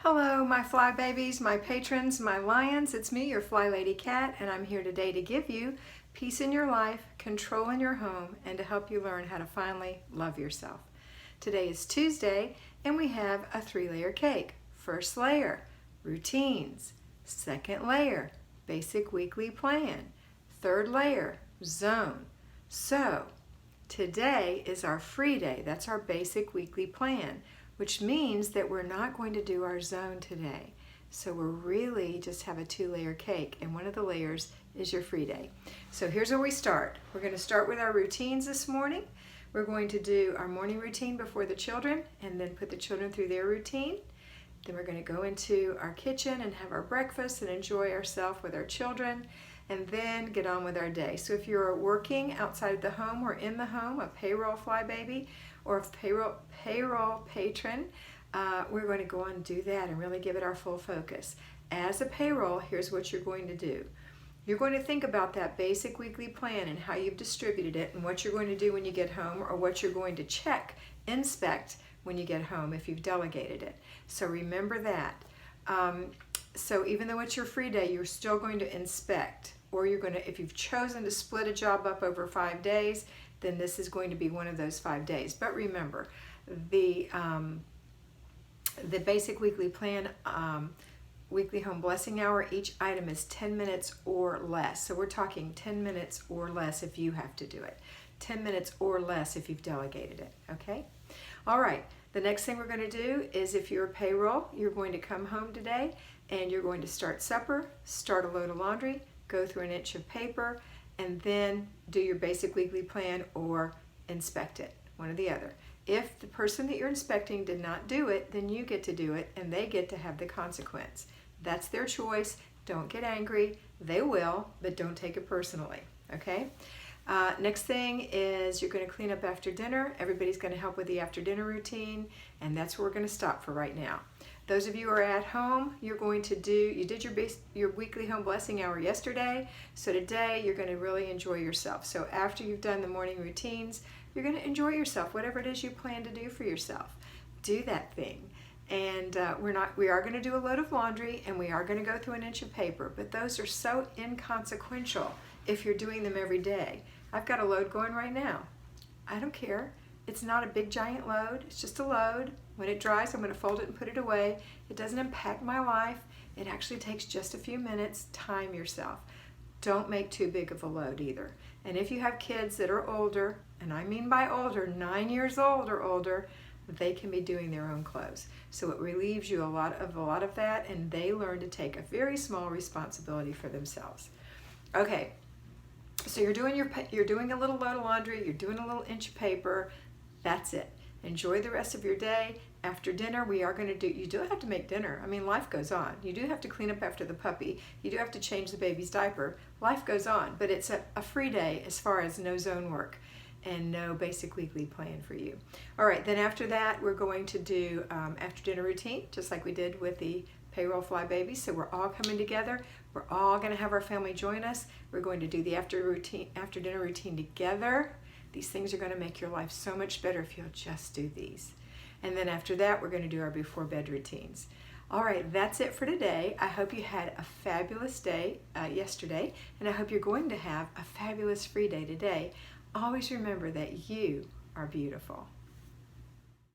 Hello, my fly babies, my patrons, my lions. It's me, your FlyLady Kat, and I'm here today to give you peace in your life, control in your home, and to help you learn how to finally love yourself. Today is Tuesday, and we have a 3-layer cake. First layer, routines. Second layer, basic weekly plan. Third layer, zone. So, today is our free day. That's our basic weekly plan, which means that we're not going to do our zone today. So we're really just have a 2-layer cake, and one of the layers is your free day. So here's where we start. We're going to start with our routines this morning. We're going to do our morning routine before the children and then put the children through their routine. Then we're going to go into our kitchen and have our breakfast and enjoy ourselves with our children, and then get on with our day. So if you're working outside of the home or in the home, a payroll fly baby or a payroll patron, we're going to go on and do that and really give it our full focus. As a payroll, here's what you're going to do. You're going to think about that basic weekly plan and how you've distributed it and what you're going to do when you get home, or what you're going to check, inspect when you get home if you've delegated it. So remember that. So even though it's your free day, you're still going to inspect, or you're going to, if you've chosen to split a job up over 5 days, then this is going to be one of those 5 days. But remember, the basic weekly plan, weekly home blessing hour, each item is 10 minutes or less. So we're talking 10 minutes or less if you have to do it. 10 minutes or less if you've delegated it, okay? All right, the next thing we're going to do is, if you're a payroll, you're going to come home today and you're going to start supper, start a load of laundry, go through an inch of paper, and then do your basic weekly plan or inspect it, one or the other. If the person that you're inspecting did not do it, then you get to do it and they get to have the consequence. That's their choice. Don't get angry. They will, but don't take it personally, okay? Next thing is you're going to clean up after dinner. Everybody's going to help with the after dinner routine, and that's where we're going to stop for right now. Those of you who are at home, you're going to do, you did your weekly home blessing hour yesterday, so today you're going to really enjoy yourself. So after you've done the morning routines, you're going to enjoy yourself, whatever it is you plan to do for yourself. Do that thing. And we are going to do a load of laundry, and we are going to go through an inch of paper, but those are so inconsequential if you're doing them every day. I've got a load going right now. I don't care. It's not a big giant load. It's just a load. When it dries, I'm going to fold it and put it away. It doesn't impact my life. It actually takes just a few minutes. Time yourself. Don't make too big of a load either. And if you have kids that are older, and I mean by older, 9 years old or older, they can be doing their own clothes. So it relieves you a lot of that, and they learn to take a very small responsibility for themselves. Okay. So you're doing a little load of laundry, you're doing a little inch of paper. That's it. Enjoy the rest of your day. After dinner, you do have to make dinner. I mean, life goes on. You do have to clean up after the puppy. You do have to change the baby's diaper. Life goes on, but it's a free day as far as no zone work and no basic weekly plan for you. All right, then after that, we're going to do after dinner routine, just like we did with the payroll fly babies. So we're all coming together. We're all going to have our family join us. We're going to do the after dinner routine together. These things are going to make your life so much better if you'll just do these. And then after that, we're going to do our before bed routines. All right, that's it for today. I hope you had a fabulous day yesterday, and I hope you're going to have a fabulous free day today. Always remember that you are beautiful.